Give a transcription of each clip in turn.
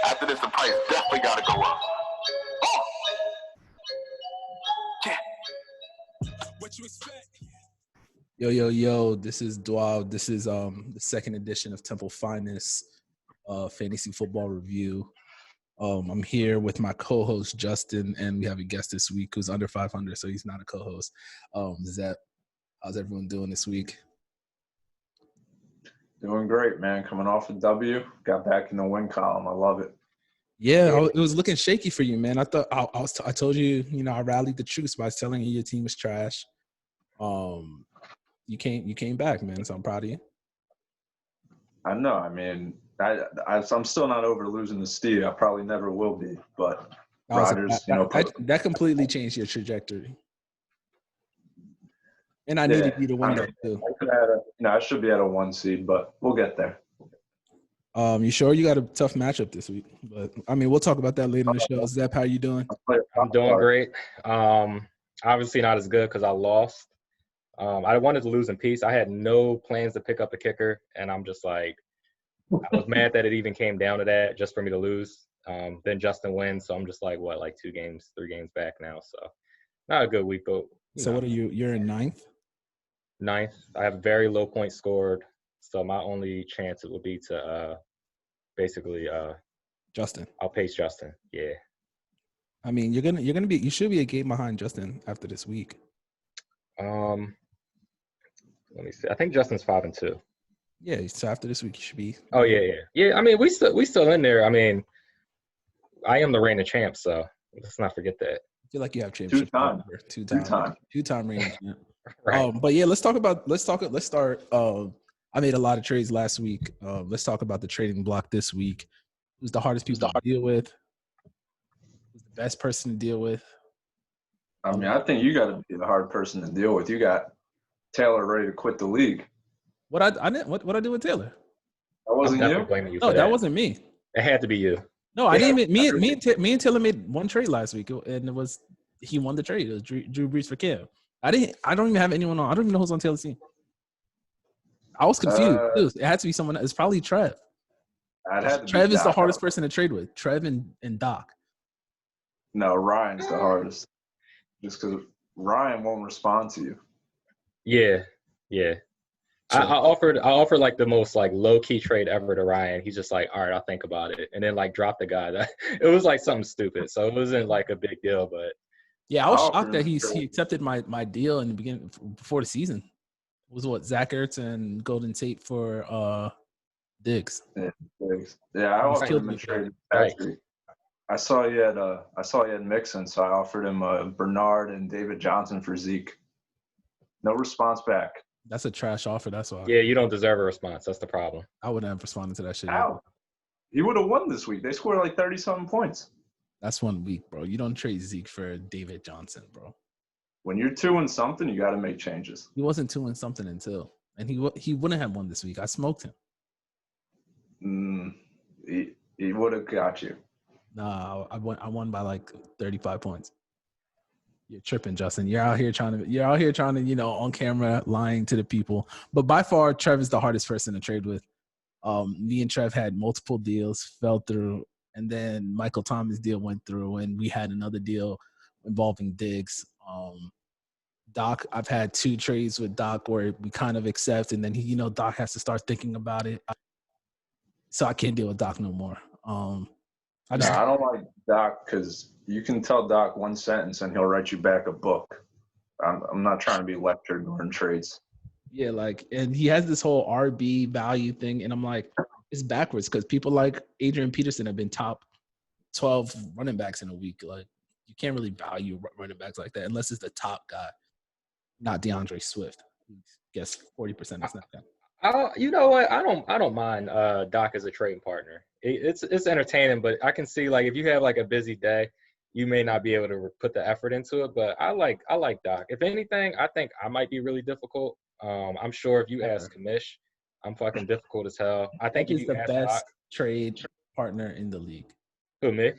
After this, the price definitely got to go up. Oh. Yeah. What you expect? Yo, this is Dwal. This is the second edition of Temple Finest Fantasy Football Review. I'm here with my co-host Justin, and we have a guest this week who's under 500, so he's not a co-host. Zep, how's everyone doing this week? Doing great, man. Coming off a W, got back in the win column. I love it. Yeah, it was looking shaky for you, man. I thought I told you, I rallied the troops by telling you your team was trash. You came back, man. So I'm proud of you. I know. I mean, I'm still not over losing the Steve. I probably never will be. But Rodgers, that completely changed your trajectory. And I needed you to win that too. I should be at a 1 seed, but we'll get there. You sure? You got a tough matchup this week, but I mean, we'll talk about that later in the show. Zep, how you doing? I'm doing great. Obviously not as good because I lost. I wanted to lose in peace. I had no plans to pick up a kicker, and I'm just like, I was mad that it even came down to that just for me to lose. Then Justin wins, so I'm just like, 3 games back now. So not a good week, but so what are you? You're in ninth. Ninth. I have very low points scored, so my only chance it would be to basically Justin. I'll pace Justin. Yeah. I mean, you should be a game behind Justin after this week. Let me see. I think Justin's 5-2. Yeah, so after this week you should be. Oh yeah. I mean, we still in there. I mean, I am the reigning champ, so let's not forget that. I feel like you have championship. Two-time reigning champ. Right. But yeah, let's start. I made a lot of trades last week. Let's talk about the trading block this week. Who's the hardest people to deal with? Who's the best person to deal with? I mean, I think you got to be the hard person to deal with. You got Taylor ready to quit the league. What I do with Taylor? That wasn't you? No, that wasn't me. It had to be you. No, I didn't. Me and Taylor made one trade last week, and he won the trade. It was Drew Brees for Cam. I don't even have anyone on. I don't even know who's on Taylor's team. I was confused. It had to be someone. It's probably Trev. Trev is the hardest person to trade with. Trev and Doc. No, Ryan's the hardest. Just because Ryan won't respond to you. Yeah. I offered like the most like low key trade ever to Ryan. He's just like, all right, I'll think about it, and then like dropped the guy. It was like something stupid, so it wasn't like a big deal. But yeah, I was shocked that he accepted my deal in the beginning before the season. It was what, Zach Ertz and Golden Tate for Diggs. Yeah, I offered him a trade. Actually, I saw he had Mixon, so I offered him Bernard and David Johnson for Zeke. No response back. That's a trash offer. That's why. Yeah, you don't deserve a response. That's the problem. I wouldn't have responded to that shit. How? He would have won this week. They scored like 30-something points. That's 1 week, bro. You don't trade Zeke for David Johnson, bro. When you're 2-something, you got to make changes. He wasn't 2-something until, and he wouldn't have won this week. I smoked him. He would have got you. Nah, I won by like 35 points. You're tripping, Justin. You're out here trying to, on camera lying to the people. But by far, Trev is the hardest person to trade with. Me and Trev had multiple deals, fell through, and then Michael Thomas' deal went through, and we had another deal involving Diggs. Doc, I've had 2 trades with Doc where we kind of accept, and then Doc has to start thinking about it. So I can't deal with Doc no more. I don't like Doc because you can tell Doc one sentence and he'll write you back a book. I'm not trying to be lectured during trades. Yeah, and he has this whole RB value thing, and I'm like, it's backwards because people like Adrian Peterson have been top 12 running backs in a week. Like, you can't really value running backs like that unless it's the top guy, not DeAndre Swift. Guess 40% of snap. You know what? I don't mind Doc as a trading partner. It's entertaining, but I can see like if you have like a busy day, you may not be able to put the effort into it. But I like Doc. If anything, I think I might be really difficult. I'm sure if you ask Kamish, I'm fucking difficult as hell. I think he's the best trade partner in the league. Who, me?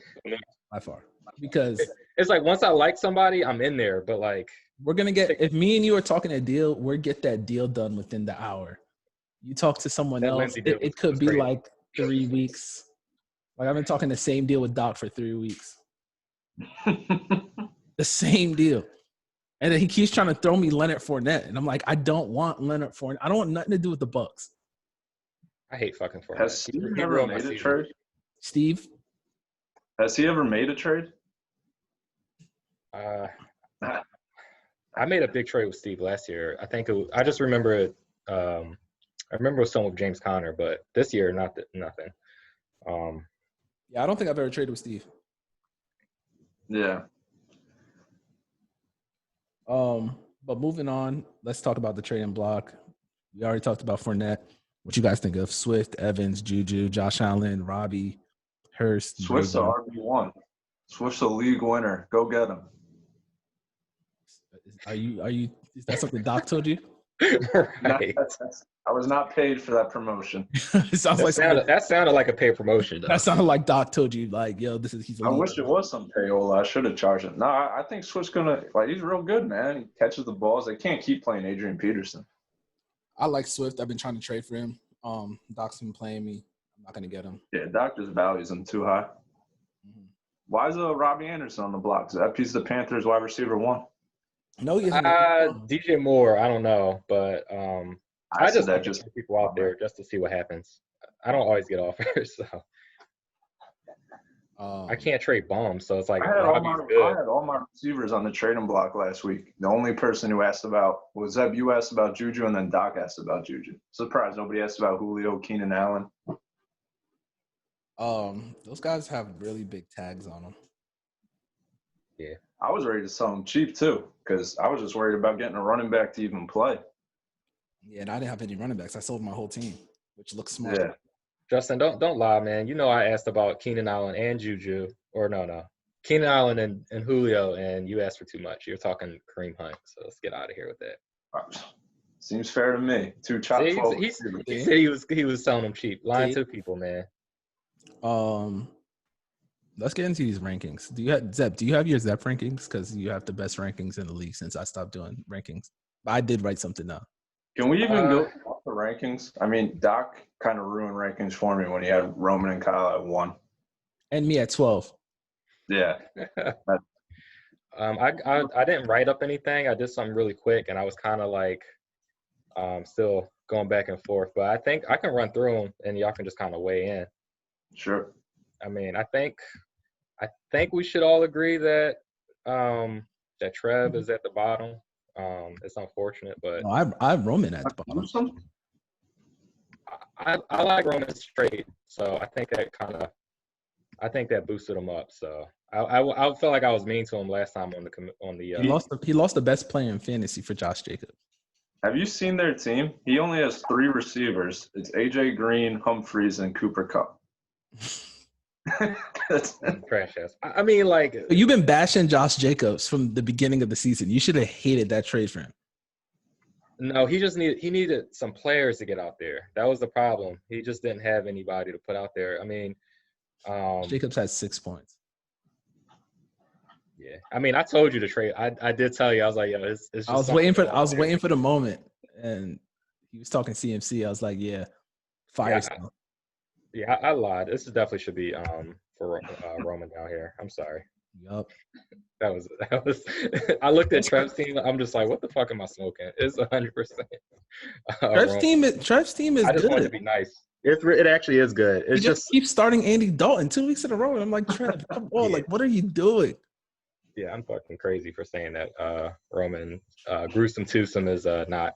By far. Because it's like once I like somebody, I'm in there. But like we're gonna get, if me and you are talking a deal, we'll get that deal done within the hour. You talk to someone That else, Lindsey deal it was could be crazy. like 3 weeks. Like I've been talking the same deal with Doc for 3 weeks. The same deal. And then he keeps trying to throw me Leonard Fournette. And I'm like, I don't want Leonard Fournette. I don't want nothing to do with the Bucks. I hate fucking Fournette. Has Steve He ever ruined my made a season. trade? Steve? Has he ever made a trade? I made a big trade with Steve last year. I think I just remember it. I remember it was something with James Conner, but this year, nothing. Yeah, I don't think I've ever traded with Steve. Yeah. But moving on, let's talk about the trading block. We already talked about Fournette. What you guys think of Swift, Evans, Juju, Josh Allen, Robbie, Hurst? Swift's the RB1. Swift's a league winner. Go get him. Are you? Is that something Doc told you? Right. I was not paid for that promotion. It sounds like That sounded like a paid promotion. Though. that sounded like Doc told you, like, yo, he's. I wish it was some payola. I should have charged him. No, I think Swift's gonna he's real good, man. He catches the balls. They can't keep playing Adrian Peterson. I like Swift. I've been trying to trade for him. Doc's been playing me. I'm not gonna get him. Yeah, Doc just values him too high. Mm-hmm. Why is Robbie Anderson on the block? Is that piece the Panthers wide receiver 1? No, he isn't. DJ Moore, I don't know, but I just like to put people out there just to see what happens. I don't always get offers, so I can't trade bombs. So it's like I had good. all my receivers on the trading block last week. The only person who asked about was Zeb. You asked about Juju, and then Doc asked about Juju. Surprised nobody asked about Julio, Keenan Allen. Those guys have really big tags on them. Yeah, I was ready to sell them cheap too, because I was just worried about getting a running back to even play. Yeah, and I didn't have any running backs. I sold my whole team, which looks smart. Yeah. Justin, don't lie, man. You know I asked about Keenan Allen and Juju, or no, Keenan Allen and Julio, and you asked for too much. You're talking Kareem Hunt, so let's get out of here with that. Seems fair to me. Two top 12. He said he was selling them cheap, lying to people, man. Let's get into these rankings. Do you have your Zep rankings? Because you have the best rankings in the league since I stopped doing rankings. I did write something down. Can we even go off the rankings? I mean, Doc kind of ruined rankings for me when he had Roman and Kyle at 1. And me at 12. Yeah. I didn't write up anything. I did something really quick, and I was kind of like still going back and forth. But I think I can run through them, and y'all can just kind of weigh in. Sure. I mean, I think we should all agree that that Trev is at the bottom. It's unfortunate, but No, I have Roman at the bottom. I like Roman straight, so I think that boosted him up. So I felt like I was mean to him last time on the. He lost the best player in fantasy for Josh Jacobs. Have you seen their team? He only has 3 receivers. It's AJ Green, Humphreys, and Cooper Kupp. Trash ass. I mean, like You've been bashing Josh Jacobs from the beginning of the season. You should have hated that trade for him. No, he needed some players to get out there. That was the problem. He just didn't have anybody to put out there. I mean, Jacobs had 6 points. Yeah, I mean, I told you to trade. I did tell you. I was like, yo, it's just I was waiting for the moment, and he was talking CMC. I was like, yeah, fire. Yeah, I lied. This definitely should be for Roman down here. I'm sorry. Yup. That was. I looked at Trev's team. I'm just like, what the fuck am I smoking? It's 100%. Trev's team is I just good. wanted to be nice. It actually is good. It's just keeps starting Andy Dalton 2 weeks in a row, and I'm like, Trev, come on, like, what are you doing? Yeah, I'm fucking crazy for saying that Roman gruesome twosome is not.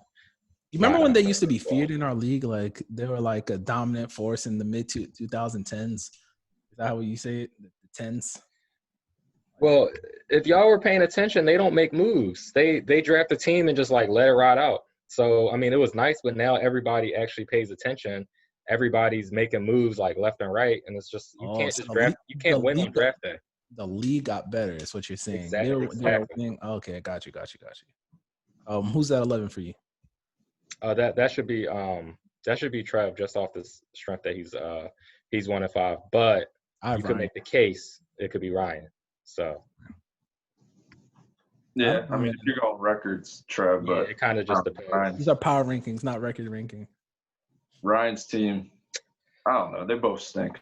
You remember when they used to be feared in our league? Like they were like a dominant force in the mid 2010s. Is that how you say it? The 10s. Well, if y'all were paying attention, they don't make moves. They draft a team and just like let it ride out. So I mean, it was nice, but now everybody actually pays attention. Everybody's making moves like left and right, and it's just you can't just draft. You can't win on draft day. The league got better. Is what you're saying. Exactly. Okay, got you. Who's that 11 for you? That should be Trev just off the strength that he's 1-5. But you could make the case it could be Ryan. So yeah, I mean if you go on records, Trev, but it kind of just depends. These are power rankings, not record ranking. Ryan's team, I don't know. They both stink.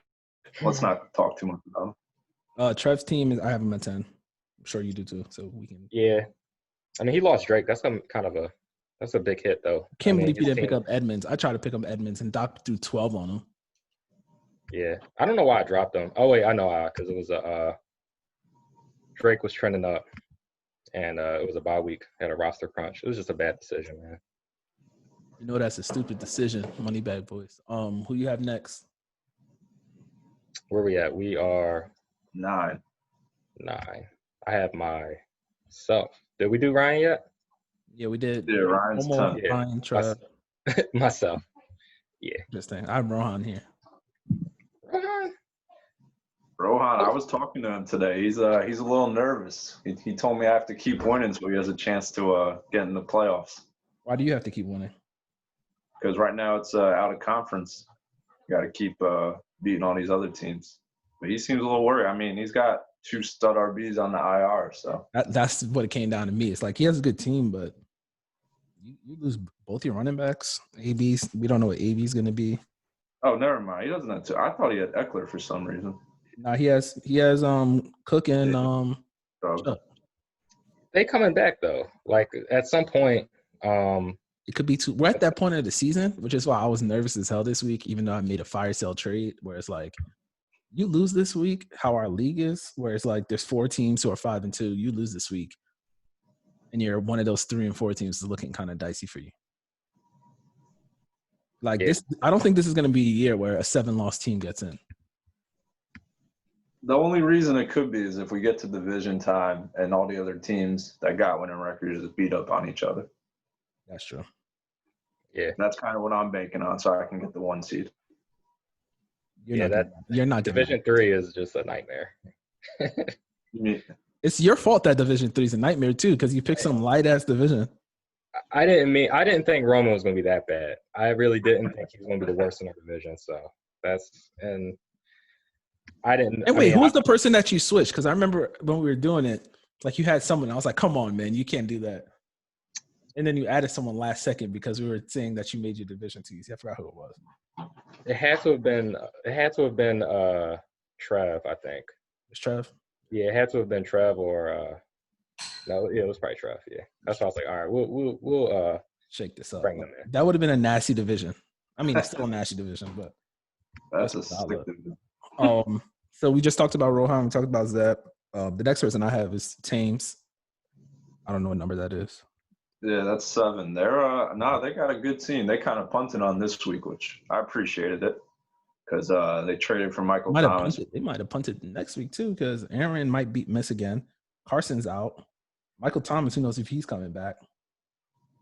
Let's not talk too much about them. Trev's team is I have him at 10. I'm sure you do too. So we can. Yeah. I mean, he lost Drake. That's that's a big hit, though. Can't I mean, believe you his didn't pick team- up Edmonds. I tried to pick up Edmonds, and Doc threw 12 on him. Yeah. I don't know why I dropped him. Oh, wait, I know why. Because it was Drake was trending up, and it was a bye week. Had a roster crunch. It was just a bad decision, man. You know that's a stupid decision, Moneybag Boys. Who you have next? Where we at? We are 9. 9. I have myself. Did we do Ryan yet? Yeah, we did. Yeah, Ryan's One more. 10. Yeah. Ryan, Trev. Myself. Interesting. I have Rohan here. Ryan? Rohan, I was talking to him today. He's a little nervous. He told me I have to keep winning so he has a chance to get in the playoffs. Why do you have to keep winning? Because right now it's out of conference. You got to keep beating all these other teams. But he seems a little worried. I mean, he's got 2 stud RBs on the IR. So That's what it came down to me. It's like he has a good team, but you lose both your running backs. AB's, we don't know what AB's going to be. oh, never mind. He doesn't have to. I thought he had Eckler for some reason. Now he has Cook and So, Chubb. They coming back, though. Like, at some point, It could be too. We're at that point of the season, which is why I was nervous as hell this week, even though I made a fire sale trade where it's like, you lose this week, how our league is, where it's like there's 4 teams who are 5-2. You lose this week, and you're one of those 3 and 4 teams is looking kind of dicey for you. Like this, I don't think this is going to be a year where a 7-loss team gets in. the only reason it could be is if we get to division time and all the other teams that got winning records just beat up on each other. That's true. That's kind of what I'm banking on, so I can get the 1 seed. You're not getting Division 3 is just a nightmare. It's your fault that Division 3 is a nightmare too, because you picked some light ass division. I didn't think Roman was going to be that bad. I really didn't think he was going to be the worst in our division. So I didn't. And wait, who was the person that you switched? Because I remember when we were doing it, like you had someone. I was like, "Come on, man, you can't do that." And then you added someone last second because we were saying that you made your division 2. I forgot who it was. It had to have been Trev, I think. It's Trev. Yeah, it had to have been Trev or no, yeah, it was probably Trev. Yeah, that's why I was like, all right, we'll Shake this up. bring them in. That would have been a nasty division. I mean, it's still a nasty division, but That's That's a solid. stick division. So we just talked about Rohan. We talked about Zep. The next person I have is Tames. I don't know what number that is. Yeah, that's 7. They're they got a good team. They kind of punted on this week, which I appreciated it because they traded for Michael Thomas. They might have punted next week too because Aaron might miss again. Carson's out. Michael Thomas, who knows if he's coming back.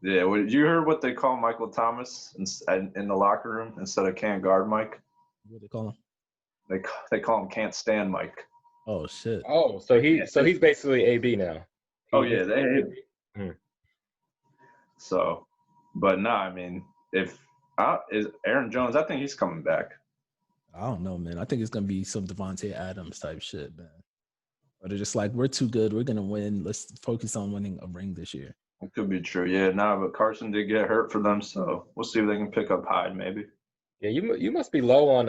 Yeah, you heard what they call Michael Thomas in the locker room instead of can't guard Mike? What do they call him? They call him can't stand Mike. Oh shit. Oh, so he's basically AB now. Oh yeah, Hmm. So, but no, I mean, if is Aaron Jones, I think he's coming back. I don't know, man. I think it's gonna be some Devontae Adams type shit, man. But they're just like, we're too good. We're gonna win. Let's focus on winning a ring this year. It could be true. Yeah, but Carson did get hurt for them, so we'll see if they can pick up Hyde maybe. Yeah, you must be low on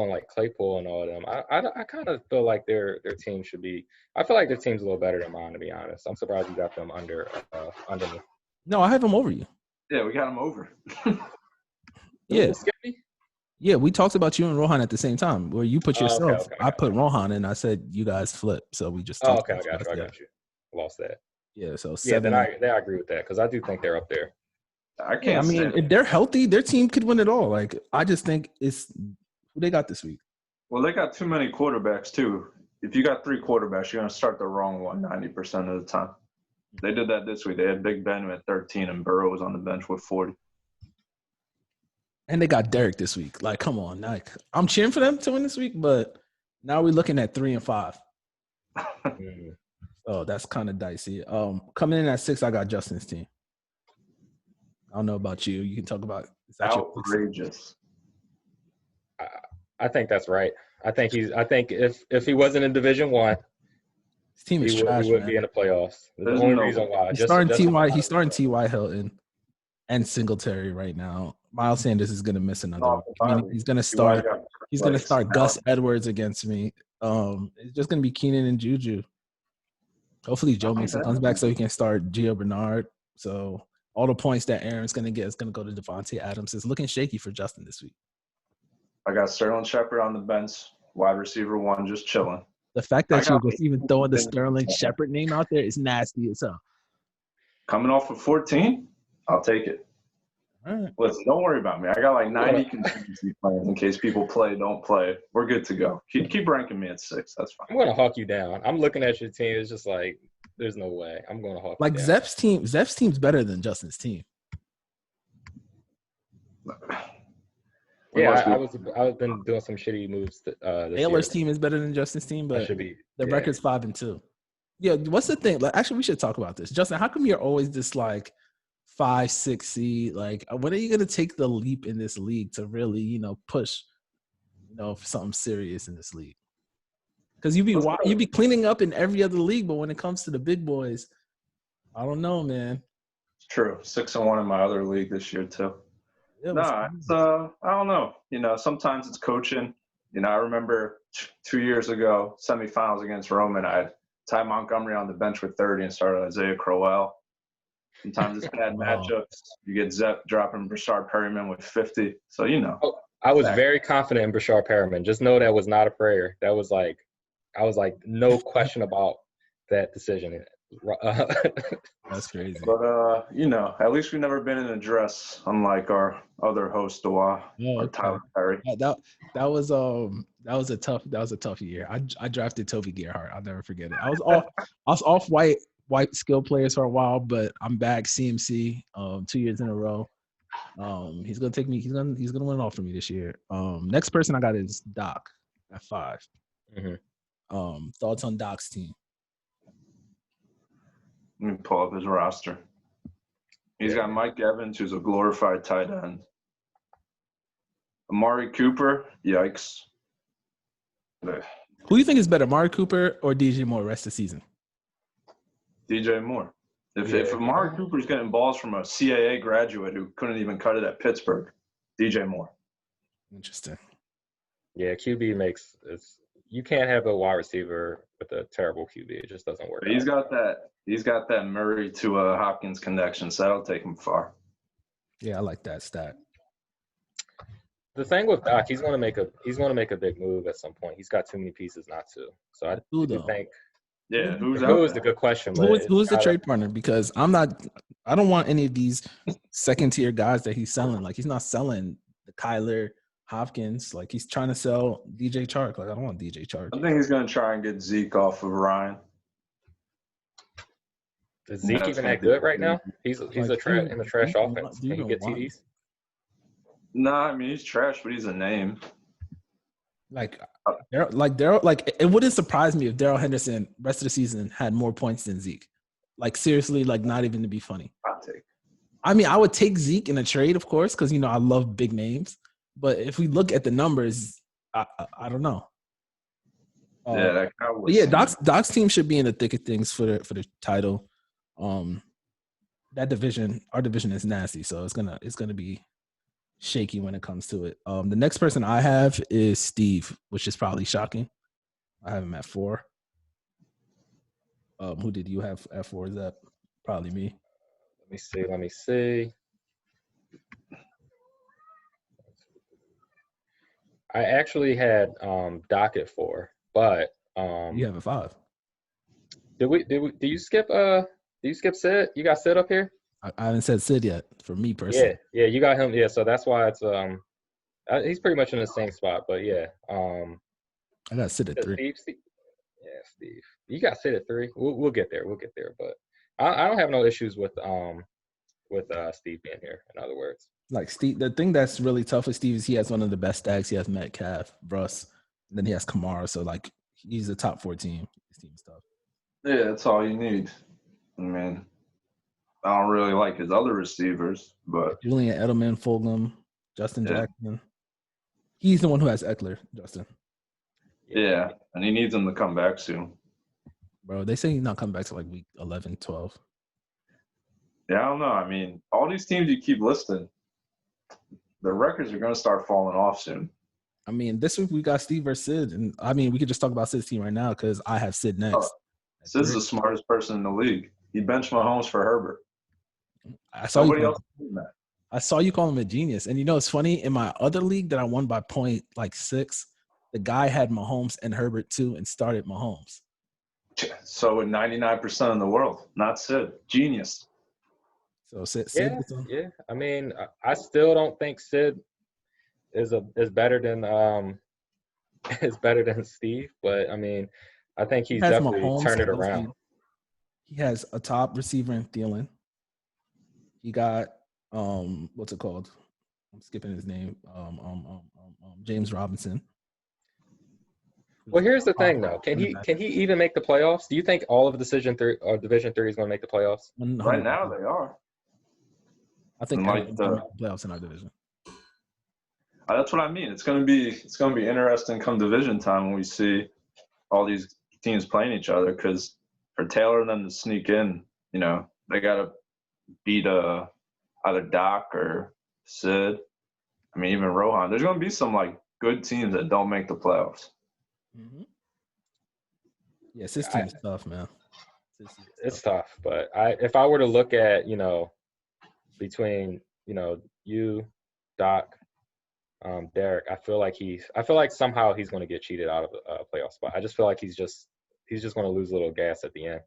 like Claypool and all of them. I kind of feel like their team should be. I feel like their team's a little better than mine, to be honest. I'm surprised you got them under me. No, I have him over you. Yeah, we got him over. Yeah. You skip me? Yeah, we talked about you and Rohan at the same time. Where you put yourself, okay. I put Rohan, and I said you guys flip. So we just. Oh, talked okay, I about got you. it. I got you. Lost that. Yeah, so Yeah, 7. then I agree with that because I do think they're up there. I Yeah, can't. I mean, stand if they're healthy, their team could win it all. Like, I just think it's who they got this week. Well, they got too many quarterbacks too. If you got 3 quarterbacks, you're gonna start the wrong one 90% of the time. They did that this week. They had Big Ben at 13 and Burrow was on the bench with 40. And they got Derek this week. Like, come on. Like, I'm cheering for them to win this week, but now we're looking at 3 and 5. Mm. Oh, that's kind of dicey. Coming in at 6, I got Justin's team. I don't know about you. You can talk about is that your six? Outrageous. I think that's right. I think if he wasn't in Division 1, His team is he trash, wouldn't man. be in the playoffs. That's the There's only no- reason why. He's starting T.Y. Hilton. and Singletary right now. Miles Sanders is gonna miss another Oh, week. Meaning he's gonna start. He's gonna start Gus Edwards against me. It's just gonna be Keenan and Juju. Hopefully Joe Mixon comes back so he can start Gio Bernard. So all the points that Aaron's gonna get is gonna go to Devontae Adams. It's looking shaky for Justin this week. I got Sterling Shepard on the bench, wide receiver 1, just chilling. The fact that you're just even throwing the Sterling Shepard name out there is nasty as hell. Coming off of 14, I'll take it. All right. Listen, don't worry about me. I got like 90 contingency plans in case people play, don't play. We're good to go. Keep ranking me at 6. That's fine. I'm going to hawk you down. I'm looking at your team. It's just like, there's no way. I'm going to hawk Like you down. Zeph's team's better than Justin's team. Yeah, I've been doing some shitty moves this Taylor's year. team is better than Justin's team, That but should be the record's 5-2. Yeah, what's the thing? Like, actually, we should talk about this. Justin, how come you're always this like 5-6 seed? Like, when are you gonna take the leap in this league to really, push, for something serious in this league? Because you be cleaning up in every other league, but when it comes to the big boys, I don't know, man. It's true. 6-1 in my other league this year too. Yeah, It's, I don't know. Sometimes it's coaching. I remember 2 years ago, semifinals against Roman, I had Ty Montgomery on the bench with 30 and started Isaiah Crowell. Sometimes it's bad matchups. You get Zepp dropping Brashard Perryman with 50. So, I was very confident in Brashard Perriman. Just know that was not a prayer. That was like, I was like, no question about that decision. That's crazy. But, at least we've never been in a dress, unlike our other host, or Tyler Perry. That was a tough year. I drafted Toby Gerhart. I'll never forget it. I was off white skill players for a while, but I'm back CMC 2 years in a row. He's gonna take me. He's gonna win it all for me this year. Next person I got is Doc at 5. Mm-hmm. Thoughts on Doc's team? Let me pull up his roster. He's got Mike Evans, who's a glorified tight end. Amari Cooper, yikes. Who do you think is better, Amari Cooper or DJ Moore rest of the season? DJ Moore. If Amari Cooper's getting balls from a CAA graduate who couldn't even cut it at Pittsburgh, DJ Moore. Interesting. Yeah, QB makes – you can't have a wide receiver with a terrible QB. It just doesn't work. But he's got that Murray to Hopkins connection, so that'll take him far. Yeah, I like that stat. The thing with Doc, he's going to make a big move at some point. He's got too many pieces not to. So I do think. Yeah, who is the good question? Who's the trade partner? Because I don't want any of these second tier guys that he's selling. Like, he's not selling the Kyler Hopkins. Like, he's trying to sell DJ Chark. Like, I don't want DJ Chark. I think he's going to try and get Zeke off of Ryan. Is Zeke even that good right now? He's in the trash offense. Can he get TDs? No, I mean, he's trash, but he's a name. It wouldn't surprise me if Darrell Henderson rest of the season had more points than Zeke. Like, seriously, like, not even to be funny. I would take Zeke in a trade, of course, because I love big names. But if we look at the numbers, I don't know. Doc's team should be in the thick of things for the title. That division, our division is nasty, so it's gonna be shaky when it comes to it. The next person I have is Steve, which is probably shocking. I have him at 4. Who did you have at 4? Is that probably me? Let me see. I actually had Doc at 4, but you have a 5. Did you skip Sid? You got Sid up here? I haven't said Sid yet, for me personally. Yeah, you got him. Yeah, so that's why it's he's pretty much in the same spot, but yeah. I got Sid at 3. Steve. You got Sid at 3. We'll get there. But I don't have no issues with Steve being here. In other words, like Steve, the thing that's really tough with Steve is he has one of the best stacks. He has Metcalf, Russ, and then he has Kamara. So like he's a top 4 team. His team's tough. Yeah, that's all you need. I mean, I don't really like his other receivers, but Julian Edelman, Fulgham, Justin Jackson. He's the one who has Eckler, Justin. Yeah, and he needs him to come back soon. Bro, they say he's not coming back to like week 11, 12. Yeah, I don't know. I mean, all these teams you keep listing, the records are going to start falling off soon. I mean, this week we got Steve versus Sid, and I mean, we could just talk about Sid's team right now because I have Sid next. Oh, Sid's the smartest person in the league. He benched Mahomes for Herbert. I saw Nobody you. else is doing that. I saw you call him a genius, and you know it's funny. In my other league that I won by point like 6, the guy had Mahomes and Herbert too, and started Mahomes. So with 99% of the world, not Sid, genius. So Sid, Yeah. I mean, I still don't think Sid is better than is better than Steve, but I mean, I think he's definitely Mahomes, turned it around. He has a top receiver in Thielen. He got what's it called? I'm skipping his name. James Robinson. Well, here's the thing, though. Can he even make the playoffs? Do you think all of Division 3 is going to make the playoffs? Right now, they are. I think like the playoffs in our division. That's what I mean. It's going to be interesting come division time when we see all these teams playing each other. Because for Taylor and them to sneak in, you know, they got to beat either Doc or Sid. I mean, even Rohan. There's going to be some like good teams that don't make the playoffs. Mm-hmm. Yeah, Sid's team is tough, man. It's tough, but if I were to look at, you know, between, you know, you, Doc, Derek, I feel like somehow he's going to get cheated out of a playoff spot. I just feel like he's just going to lose a little gas at the end.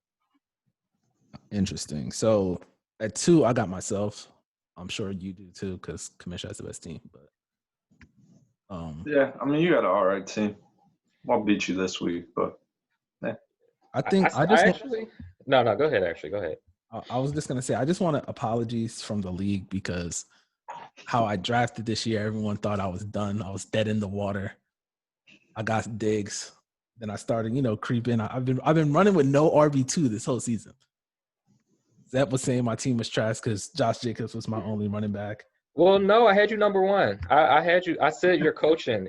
Interesting. So at 2, I got myself. I'm sure you do too, because Kamish has the best team. But yeah, I mean, you got an all right team. I'll beat you this week, but yeah. I think No, go ahead. Actually, go ahead. I was just gonna say I just want apologies from the league because how I drafted this year, everyone thought I was done. I was dead in the water. I got Diggs. Then I started, you know, creeping. I've been running with no RB2 this whole season. Zep was saying my team was trash because Josh Jacobs was my only running back. Well, no, I had you number 1. I had you. I said you're coaching.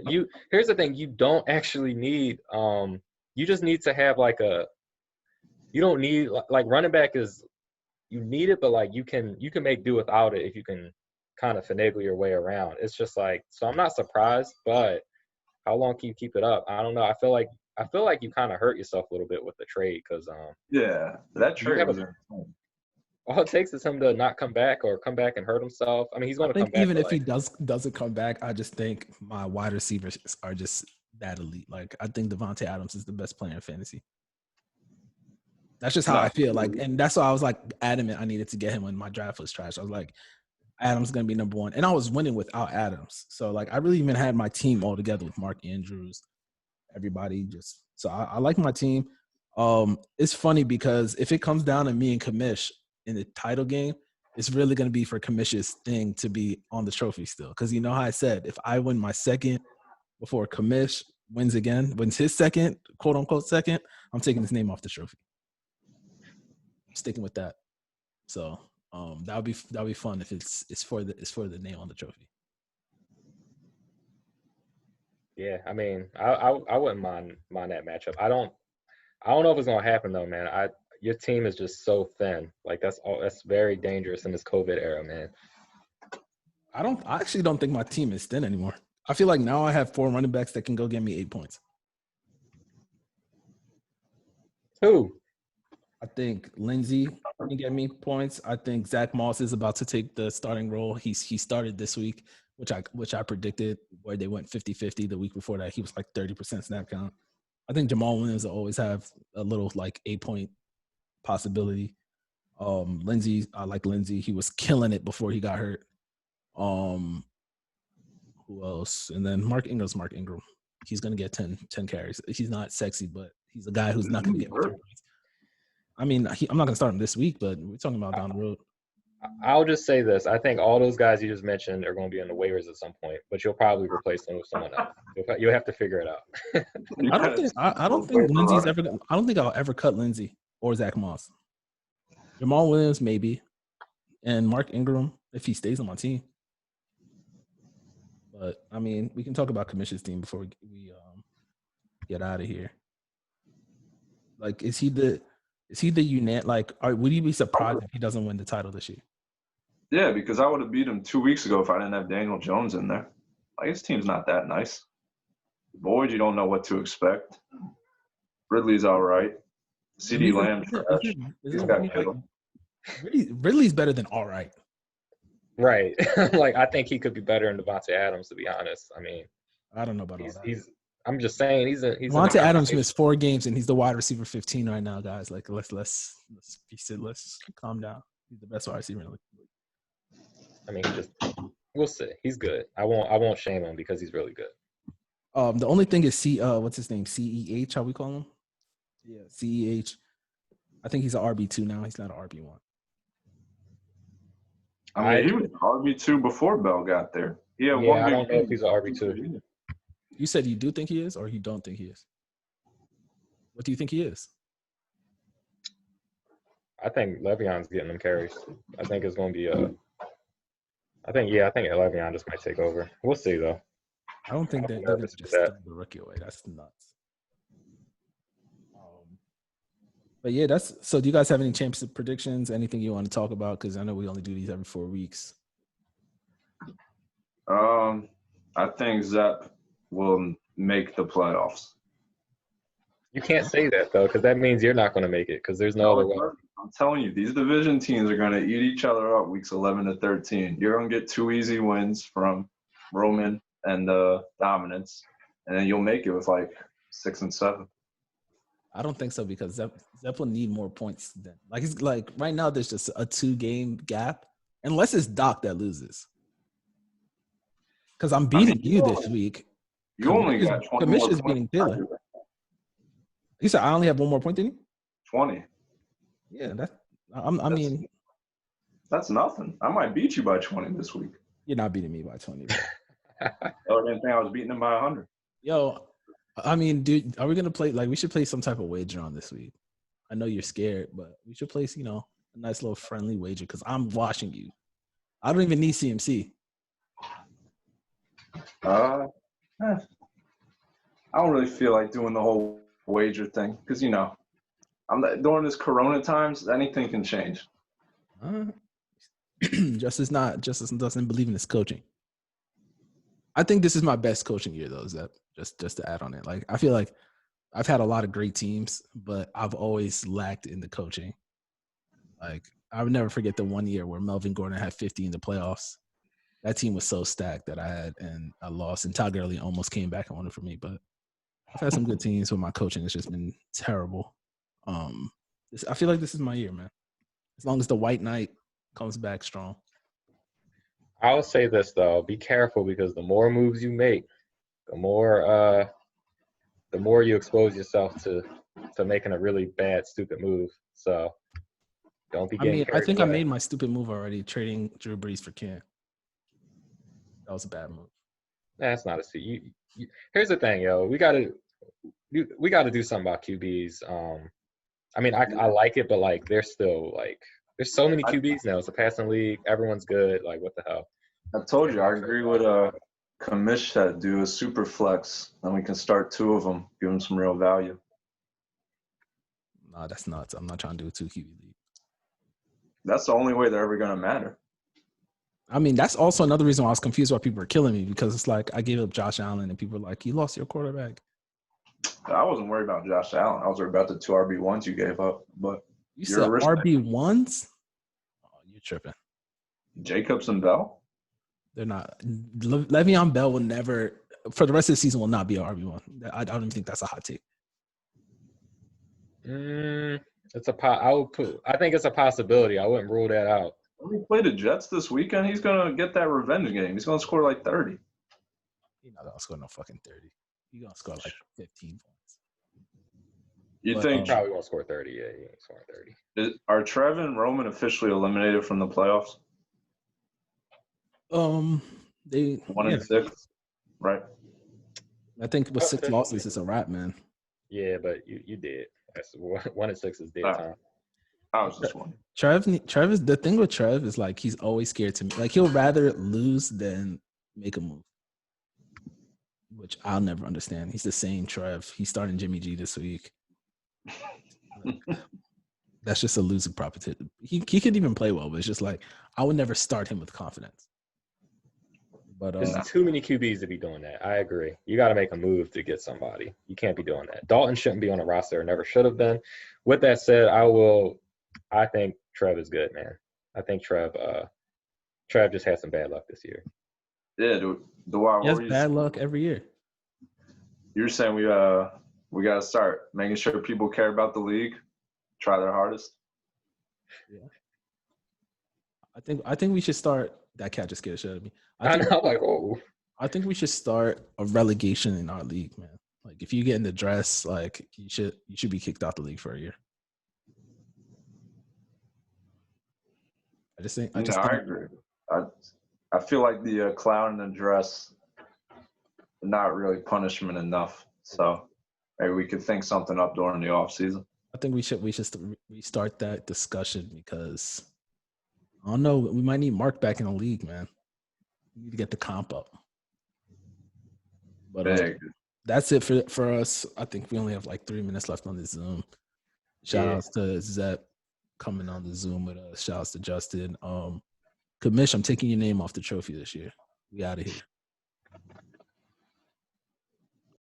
Here's the thing. You don't actually need. You just need to have like you don't need like running back is. You need it, but like you can make do without it if you can kind of finagle your way around. It's just like, so I'm not surprised, but how long can you keep it up? I don't know. I feel like you kind of hurt yourself a little bit with the trade because yeah, that trade was all it takes is him to not come back or come back and hurt himself. I mean, he's going to come back. Even if he doesn't come back, I just think my wide receivers are just that elite. Like I think Devontae Adams is the best player in fantasy. That's just how I feel. Like, and that's why I was like adamant I needed to get him when my draft was trash. I was like, Adams is gonna be number 1, and I was winning without Adams. So like, I really even had my team all together with Mark Andrews, everybody. Just so I like my team. It's funny because if it comes down to me and Kamish in the title game, it's really gonna be for Kamish's thing to be on the trophy still. Because you know how I said if I win my second before Kamish wins his second, quote unquote second, I'm taking his name off the trophy. Sticking with that, so that'll be fun if it's for the name on the trophy. Yeah, I mean, I wouldn't mind that matchup. I don't know if it's gonna happen though, man. Your team is just so thin. Like that's very dangerous in this COVID era, man. I actually don't think my team is thin anymore. I feel like now I have 4 running backs that can go get me 8 points. Who? I think Lindsey can get me points. I think Zach Moss is about to take the starting role. He started this week, which I predicted, where they went 50-50. The week before that, he was like 30% snap count. I think Jamal Williams will always have a little like 8-point possibility. Lindsey, I like Lindsey. He was killing it before he got hurt. Who else? And then Mark Ingram. He's gonna get 10 carries. He's not sexy, but he's a guy who's not gonna get 30 points. I mean, I'm not going to start him this week, but we're talking about down the road. I'll just say this. I think all those guys you just mentioned are going to be on the waivers at some point, but you'll probably replace them with someone else. You'll have to figure it out. I don't think Lindsey's ever – I don't think I'll ever cut Lindsey or Zach Moss. Jamal Williams, maybe, and Mark Ingram if he stays on my team. But, I mean, we can talk about Kamish's team before we get out of here. Like, is he the Is he the like? Would you be surprised if he doesn't win the title this year? Yeah, because I would have beat him 2 weeks ago if I didn't have Daniel Jones in there. Like, his team's not that nice. Boyd, you don't know what to expect. Ridley's all right. CD Lamb, trash. He's got Kittle. Ridley's better than all right. Right. Like, I think he could be better than Devontae Adams, to be honest. I mean, I don't know about all that. I'm just saying he's Devontae Adams missed 4 games and he's the wide receiver 15 right now, guys. Like, let's calm down. He's the best wide receiver in the league. I mean, we'll see. He's good. I won't shame him because he's really good. The only thing is what's his name? CEH, how we call him? Yeah, CEH. I think he's an RB2 now. He's not an RB1. I mean, he was RB2 before Bell got there. I don't know if he's an RB2. You said you do think he is, or you don't think he is? What do you think he is? I think Le'Veon's getting them carries. I think it's going to be I think Le'Veon just might take over. We'll see, though. I don't think they're going to just throw the rookie away. That's nuts. But yeah, so. Do you guys have any championship predictions? Anything you want to talk about? Because I know we only do these every 4 weeks. I think Zep will make the playoffs. You can't say that, though, because that means you're not going to make it because there's no other way. I'm telling you, these division teams are going to eat each other up weeks 11 to 13. You're going to get 2 easy wins from Roman and Dominance, and then you'll make it with like 6 and 7. I don't think so because Zep will need more points than it's like right now there's just a 2-game gap unless it's Doc that loses. Because I'm beating you this week. You only got 20 Commission's beating Taylor. You said I only have 1 more point than you? 20. Yeah, I mean that's nothing. I might beat you by 20 this week. You're not beating me by 20. I didn't think I was beating him by 100. Yo, I mean, dude, are we gonna play? Like, we should play some type of wager on this week. I know you're scared, but we should place, a nice little friendly wager because I'm watching you. I don't even need CMC. I don't really feel like doing the whole wager thing because during this Corona times, anything can change. Justice doesn't believe in his coaching. I think this is my best coaching year, though. Zep. Just to add on it, like I feel like I've had a lot of great teams, but I've always lacked in the coaching. Like I would never forget the 1 year where Melvin Gordon had 50 in the playoffs. That team was so stacked that I lost, and Todd Gurley almost came back and won it for me. But I've had some good teams, but my coaching has just been terrible. I feel like this is my year, man. As long as the White Knight comes back strong. I'll say this though: be careful because the more moves you make, the more you expose yourself to making a really bad, stupid move. So don't be getting I think I made my stupid move already, trading Drew Brees for Cam. That was a bad move. That's not a C. Here's the thing, yo. We gotta do something about QBs. I mean, I like it, but like there's still like there's so many QBs now. It's a passing league. Everyone's good. Like what the hell? I told you I agree with Kamish said, do a super flex, and we can start 2 of them, give them some real value. Nah, that's nuts. I'm not trying to do a 2 QB league. That's the only way they're ever going to matter. I mean, that's also another reason why I was confused why people are killing me because it's like I gave up Josh Allen and people are like, you lost your quarterback. I wasn't worried about Josh Allen. I was worried about the 2 RB1s you gave up. But you said RB1s? Oh, you're tripping. Jacobs and Bell? They're not. Le'Veon Bell will never, for the rest of the season, will not be an RB1. I don't even think that's a hot take. I think it's a possibility. I wouldn't rule that out. When he played the Jets this weekend, he's going to get that revenge game. He's going to score like 30. He's not going to score no fucking 30. He's going to score like 15 points. You think he probably won't score 30. Yeah, he won't score 30. Are Trev and Roman officially eliminated from the playoffs? They 1 and 6, right? I think with 6 losses, it's a wrap, man. Yeah, but you did. That's 1 and 6 is dead time. I was just wondering. Trev is the thing with Trev is like he's always scared to like he'll rather lose than make a move, which I'll never understand. He's the same Trev. He's starting Jimmy G this week. that's just a losing proposition. He could even play well, but it's just like I would never start him with confidence. But There's too many QBs to be doing that. I agree. You got to make a move to get somebody. You can't be doing that. Dalton shouldn't be on the roster. Never should have been. With that said, I think Trev is good, man. I think Trev just had some bad luck this year. Yeah, Dwight, he has bad luck every year. You're saying we got to start making sure people care about the league, try their hardest. Yeah. I think we should start. That cat just scared the shit out of me. I'm like, oh. I think we should start a relegation in our league, man. Like if you get in the dress, like you should be kicked out the league for a year. I agree. I feel like the clown in the dress, not really punishment enough. So maybe we could think something up during the off season. I think we should restart that discussion because I don't know. We might need Mark back in the league, man. We need to get the comp up. But that's it for us. I think we only have like 3 minutes left on this Zoom. Shout outs to Zep coming on the Zoom with us. Shout outs to Justin. Kamish, I'm taking your name off the trophy this year. We out of here.